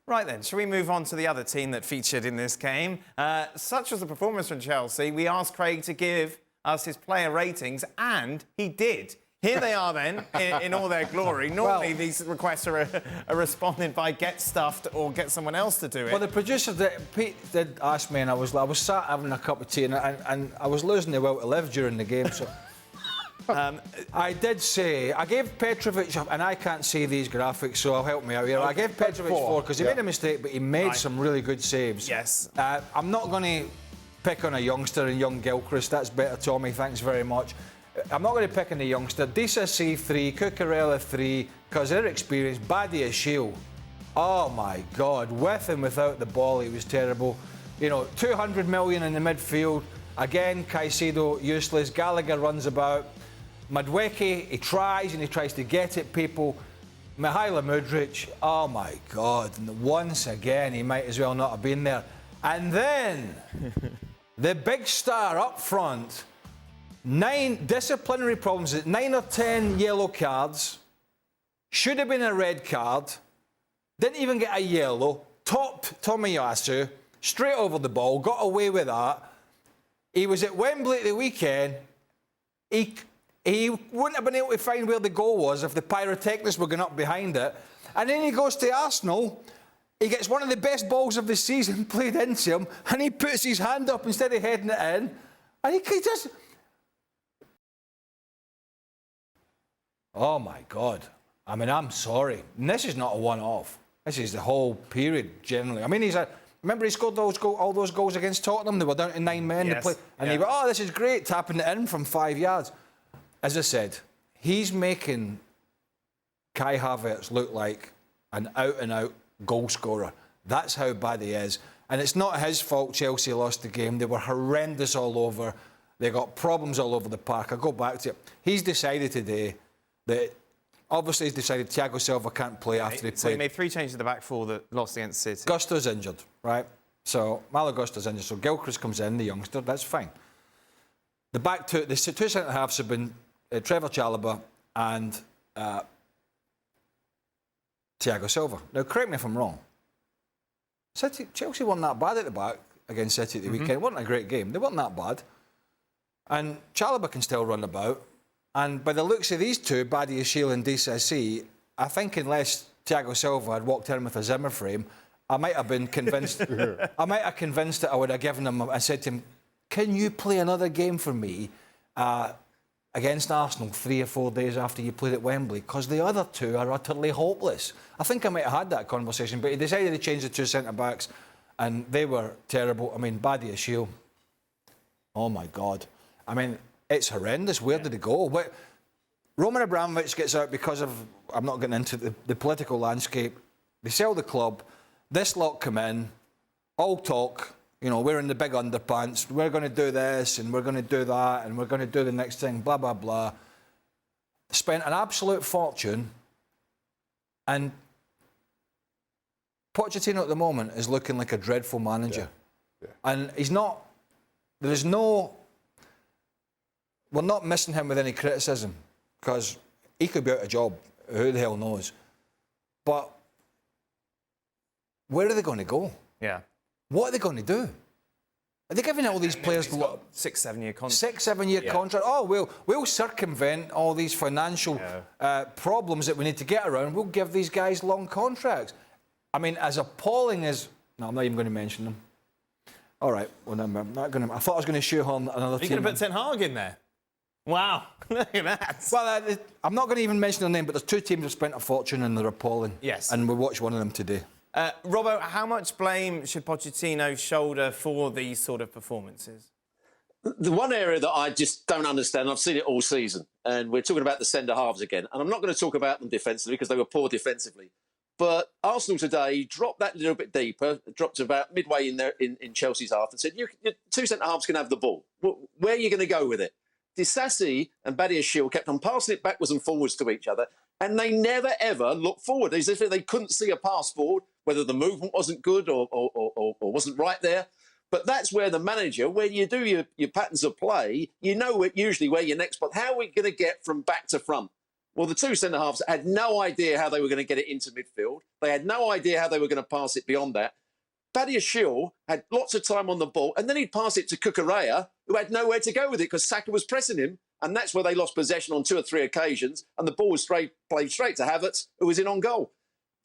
Right then, shall we move on to the other team that featured in this game? Such was the performance from Chelsea, we asked Craig to give us his player ratings, and he did. Here they are then, in all their glory. Normally these requests are responded by get stuffed or get someone else to do it. Well, the producer did ask me, and I was sat having a cup of tea, and I was losing the will to live during the game, so... I did say, I gave Petrovic, and I can't see these graphics, so I'll help me out here. I gave Petrovic 4 because he made a mistake, but he made some really good saves. Yes. I'm not going to pick on a youngster in young Gilchrist. That's better, Tommy. Thanks very much. I'm not going to pick on the youngster. DCC 3, Cucurella 3, because their experience. Badia Shield. Oh my God, with and without the ball, he was terrible. You know, 200 million in the midfield. Again, Caicedo useless. Gallagher runs about. Madueke, he tries to get at people. Mihailo Mudryk, oh my God, and once again he might as well not have been there. And then the big star up front, 9 disciplinary problems, 9 or 10 yellow cards, should have been a red card, didn't even get a yellow, topped Tomiyasu, straight over the ball, got away with that. He was at Wembley at the weekend. He wouldn't have been able to find where the goal was if the pyrotechnics were going up behind it. And then he goes to Arsenal, he gets one of the best balls of the season played into him, and he puts his hand up instead of heading it in, and he just... Oh my God. I mean, I'm sorry. And this is not a one-off. This is the whole period, generally. I mean, remember he scored all those goals against Tottenham? They were down to 9 men. Yes. And he went, oh, this is great, tapping it in from 5 yards. As I said, he's making Kai Havertz look like an out-and-out goal scorer. That's how bad he is. And it's not his fault Chelsea lost the game. They were horrendous all over. They got problems all over the park. I'll go back to it. He's decided today that... Obviously, he's decided Thiago Silva can't play after he played. So he made 3 changes to the back 4 that lost against City. Gusto's injured, right? So Malo Gusto's injured. So Gilchrist comes in, the youngster. That's fine. The two centre-halves have been Trevor Chalobah and Thiago Silva. Now, correct me if I'm wrong. Chelsea weren't that bad at the back against City at the weekend. It wasn't a great game. They weren't that bad. And Chalobah can still run about. And by the looks of these two, Badiashile and DCC, I think unless Thiago Silva had walked in with a Zimmer frame, I might have been convinced. I might have convinced that I would have given him. I said to him, "Can you play another game for me against Arsenal 3 or 4 days after you played at Wembley? Because the other two are utterly hopeless." I think I might have had that conversation, but he decided to change the 2 centre backs, and they were terrible. I mean, Badiashile. Oh my God. I mean. It's horrendous. Where did it go? Roman Abramovich gets out because of, I'm not getting into the political landscape. They sell the club. This lot come in, all talk, you know, we're in the big underpants, we're going to do this and we're going to do that and we're going to do the next thing, blah, blah, blah. Spent an absolute fortune, and Pochettino at the moment is looking like a dreadful manager. Yeah. Yeah. And he's not, there's no... We're not missing him with any criticism, because he could be out of job. Who the hell knows? But where are they going to go? Yeah. What are they going to do? Are they giving all these players 6, 7 year contract? 6, 7 year contract. Oh, we'll circumvent all these financial problems that we need to get around. We'll give these guys long contracts. I mean, as appalling as... No, I'm not even going to mention them. All right. Well, I'm not going to... I thought I was going to shoehorn another team. Are you going to put Ten Hag in there? Wow, look at that. Well, I'm not going to even mention their name, but there's 2 teams that have spent a fortune and they're appalling. Yes. And we watched one of them today. Robbo, how much blame should Pochettino shoulder for these sort of performances? The one area that I just don't understand, I've seen it all season, and we're talking about the centre-halves again, and I'm not going to talk about them defensively because they were poor defensively, but Arsenal today dropped that little bit deeper, dropped to about midway in Chelsea's half, and said, your 2 centre-halves can have the ball. Where are you going to go with it? Disasi and Badiashile kept on passing it backwards and forwards to each other, and they never, ever looked forward, as if they couldn't see a pass forward, whether the movement wasn't good or wasn't right there. But that's where the manager, when you do your patterns of play, you know usually where your next spot, how are we going to get from back to front? Well, the two centre-halves had no idea how they were going to get it into midfield. They had no idea how they were going to pass it beyond that. Badiashile had lots of time on the ball, and then he'd pass it to Cucurella, who had nowhere to go with it because Shaka was pressing him, and that's where they lost possession on 2 or 3 occasions, and the ball was played straight to Havertz, who was in on goal.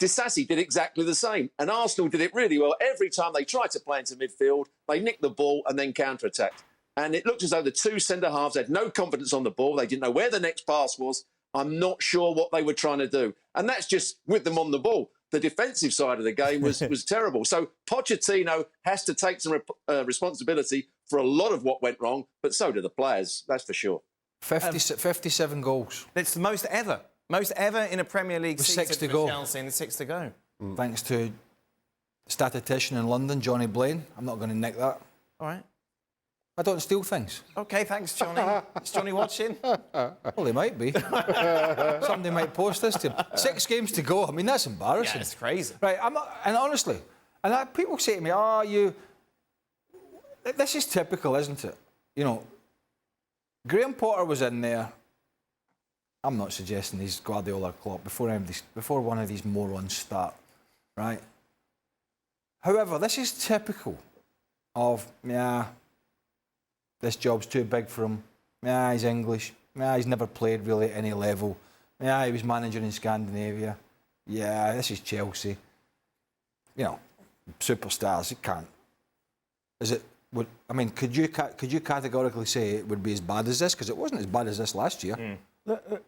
Disasi did exactly the same, and Arsenal did it really well. Every time they tried to play into midfield, they nicked the ball and then counter-attacked. And it looked as though the two centre-halves had no confidence on the ball. They didn't know where the next pass was. I'm not sure what they were trying to do. And that's just with them on the ball. The defensive side of the game was terrible. So Pochettino has to take some responsibility for a lot of what went wrong, but so do the players, that's for sure. 57 goals. It's the most ever. Most ever in a Premier League season 6 to for go. Chelsea, and 6 to go. Thanks to statistician in London, Johnny Blaine. I'm not going to nick that. All right. I don't steal things. OK, thanks, Johnny. Is Johnny watching? Well, he might be. Somebody might post this to him. 6 games to go. I mean, that's embarrassing. Yeah, it's crazy. Right, I'm not, and honestly, people say to me, "Oh, you." This is typical, isn't it? You know, Graham Potter was in there. I'm not suggesting he's Guardiola or Klopp before one of these morons start, right? However, this is typical of this job's too big for him. Yeah, he's English. Yeah, he's never played really at any level. Yeah, he was manager in Scandinavia. Yeah, this is Chelsea. You know, superstars. It can't. Is it? I mean, could you categorically say it would be as bad as this? Because it wasn't as bad as this last year.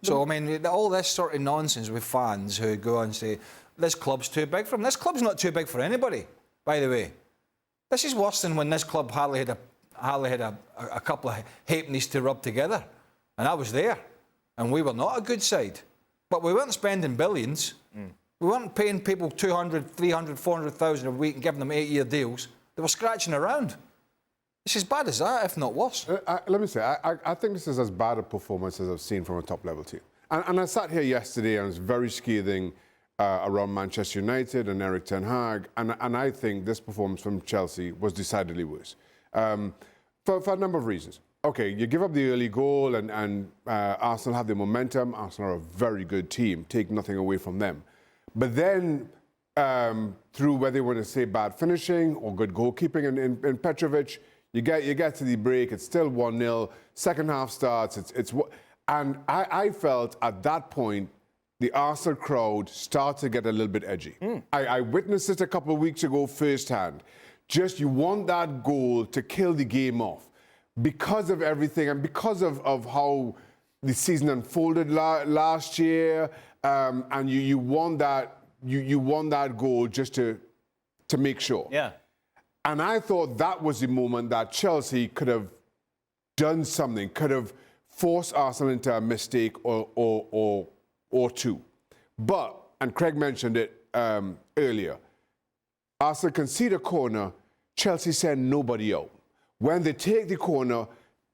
So I mean, all this sort of nonsense with fans who go and say this club's too big for him. This club's not too big for anybody, by the way. This is worse than when this club hardly had a couple of halfpennies to rub together. And I was there. And we were not a good side. But we weren't spending billions. We weren't paying people 200, 300, 400,000 a week and giving them 8-year deals. They were scratching around. It's as bad as that, if not worse. Let me say, I think this is as bad a performance as I've seen from a top-level team. And I sat here yesterday and was very scathing around Manchester United and Eric Ten Hag, and I think this performance from Chelsea was decidedly worse. For a number of reasons. Okay, you give up the early goal and Arsenal have the momentum. Arsenal are a very good team. Take nothing away from them. But then, through whether you want to say bad finishing or good goalkeeping in Petrovic, you get to the break, it's still 1-0. Second half starts, and I felt at that point, the Arsenal crowd started to get a little bit edgy. I witnessed it a couple of weeks ago firsthand. Just you want that goal to kill the game off because of everything and because of how the season unfolded last year, and you want that goal just to make sure. Yeah. And I thought that was the moment that Chelsea could have done something, could have forced Arsenal into a mistake or two. But, and Craig mentioned it earlier, Arsenal concede a corner, Chelsea send nobody out. When they take the corner,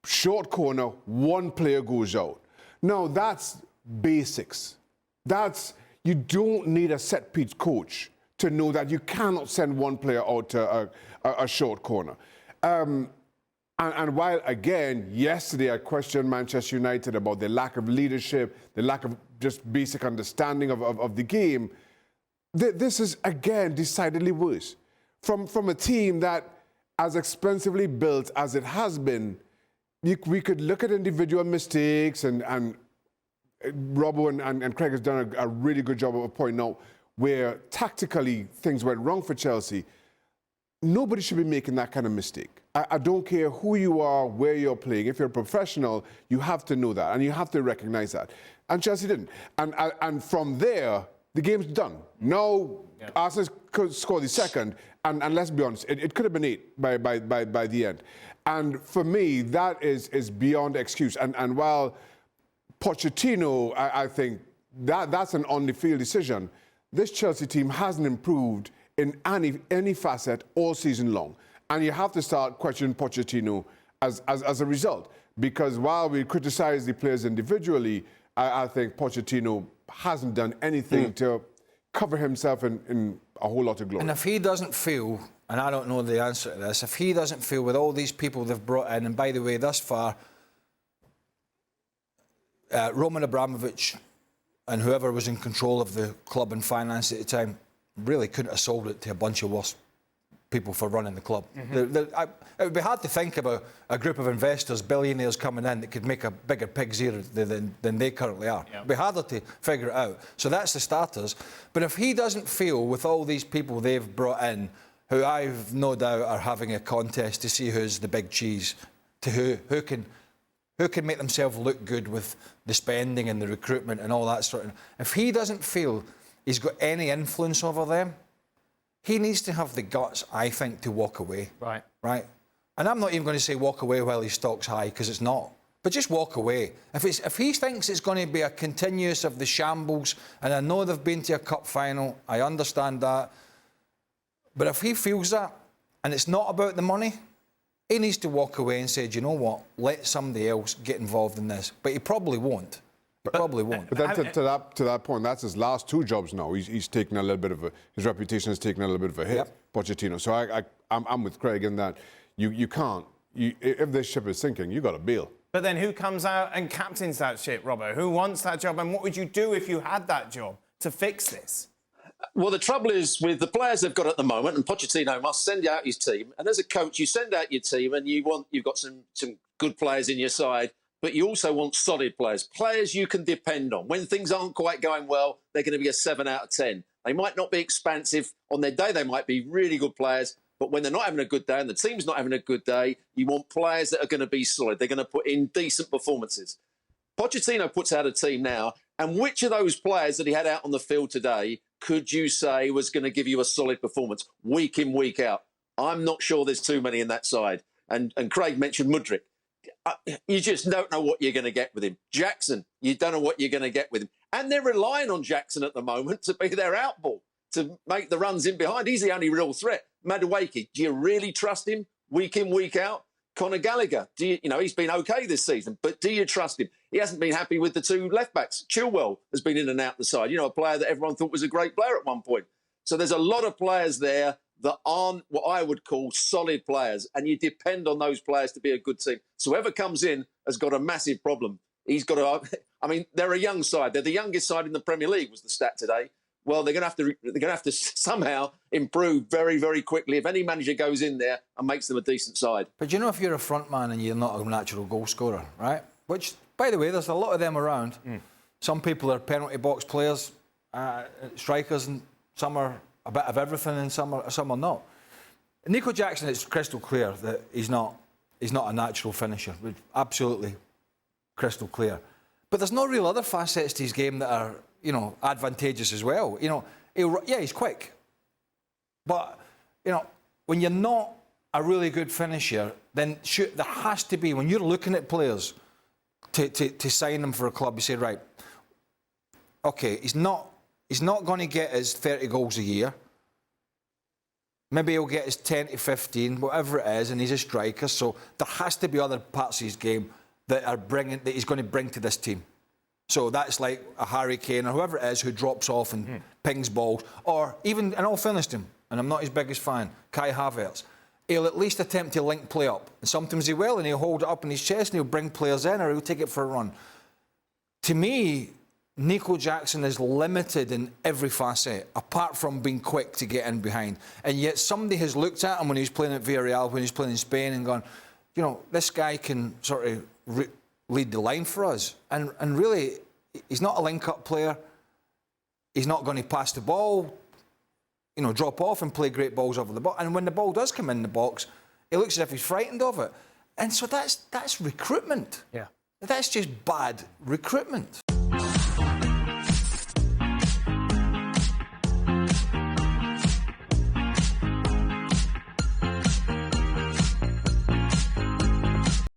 short corner, one player goes out. Now, that's basics. You don't need a set-piece coach to know that you cannot send one player out to a short corner. And while, again, yesterday I questioned Manchester United about the lack of leadership, the lack of just basic understanding of the game, this is, again, decidedly worse. From a team that, as expensively built as it has been, we could look at individual mistakes, and Robbo and Craig has done a really good job of pointing out where tactically things went wrong for Chelsea. Nobody should be making that kind of mistake. I don't care who you are, where you're playing. If you're a professional, you have to know that, and you have to recognize that. And Chelsea didn't. And from there, the game's done. Now, Arsenal could score the second, and let's be honest, it could have been 8 by the end. And for me, that is beyond excuse. And while Pochettino, I think that's an on-the-field decision, this Chelsea team hasn't improved in any facet all season long. And you have to start questioning Pochettino as a result. Because while we criticize the players individually, I think Pochettino hasn't done anything to cover himself in a whole lot of glory. And if he doesn't feel, and I don't know the answer to this, if he doesn't feel with all these people they've brought in, and by the way, thus far, Roman Abramovich and whoever was in control of the club and finance at the time really couldn't have sold it to a bunch of worse people for running the club. It would be hard to think about a group of investors, billionaires coming in that could make a bigger pig's ear than they currently are. Yeah. It'd be harder to figure it out. So that's the starters. But if he doesn't feel, with all these people they've brought in, who I've no doubt are having a contest to see who's the big cheese, to who can make themselves look good with the spending and the recruitment and all that sort of... If he doesn't feel he's got any influence over them, he needs to have the guts, I think, to walk away. Right. Right? And I'm not even going to say walk away while his stock's high, because it's not. But just walk away. If he thinks it's going to be a continuous of the shambles, and I know they've been to a cup final, I understand that, but if he feels that, and it's not about the money, he needs to walk away and say, do you know what, let somebody else get involved in this. But he probably won't. But then to that point, that's his last 2 jobs now. He's taken a little bit of his reputation has taken a little bit of a hit, Pochettino. So I'm with Craig in that you can't. If this ship is sinking, you got to bail. But then who comes out and captains that ship, Robbo? Who wants that job? And what would you do if you had that job to fix this? Well, the trouble is with the players they've got at the moment, and Pochettino must send out his team. And as a coach, you send out your team, and you've got some good players in your side. But you also want solid players you can depend on. When things aren't quite going well, they're going to be a 7 out of 10. They might not be expansive. On their day, they might be really good players. But when they're not having a good day and the team's not having a good day, you want players that are going to be solid. They're going to put in decent performances. Pochettino puts out a team now, and which of those players that he had out on the field today could you say was going to give you a solid performance week in, week out? I'm not sure there's too many in that side. And Craig mentioned Mudryk. You just don't know what you're going to get with him. Jackson, you don't know what you're going to get with him. And they're relying on Jackson at the moment to be their outball, to make the runs in behind. He's the only real threat. Madueke, do you really trust him week in, week out? Conor Gallagher, he's been okay this season, but do you trust him? He hasn't been happy with the 2 left-backs. Chilwell has been in and out the side. A player that everyone thought was a great player at one point. So there's a lot of players there that aren't what I would call solid players, and you depend on those players to be a good team. So whoever comes in has got a massive problem. He's got to... they're a young side. They're the youngest side in the Premier League, was the stat today. Well, they're going to have to somehow improve very, very quickly if any manager goes in there and makes them a decent side. But if you're a front man and you're not a natural goal scorer, right? Which, by the way, there's a lot of them around. Some people are penalty box players, strikers, and some are a bit of everything, and some are not. Nico Jackson, it's crystal clear that he's not a natural finisher. Absolutely crystal clear. But there's no real other facets to his game that are, advantageous as well. He's quick. But, when you're not a really good finisher, then there has to be, when you're looking at players to sign them for a club, you say, right, OK, he's not going to get his 30 goals a year. Maybe he'll get his 10 to 15, whatever it is, and he's a striker. So there has to be other parts of his game that he's going to bring to this team. So that's like a Harry Kane or whoever it is who drops off and pings balls. Or even, in all fairness to him, and I'm not his biggest fan, Kai Havertz, he'll at least attempt to link play up. And sometimes he will, and he'll hold it up in his chest and he'll bring players in or he'll take it for a run. To me, Nico Jackson is limited in every facet, apart from being quick to get in behind. And yet somebody has looked at him when he was playing at Villarreal, when he was playing in Spain, and gone, this guy can sort of lead the line for us. And really, he's not a link-up player. He's not going to pass the ball, drop off and play great balls over the box. And when the ball does come in the box, it looks as if he's frightened of it. And so that's recruitment. Yeah. That's just bad recruitment.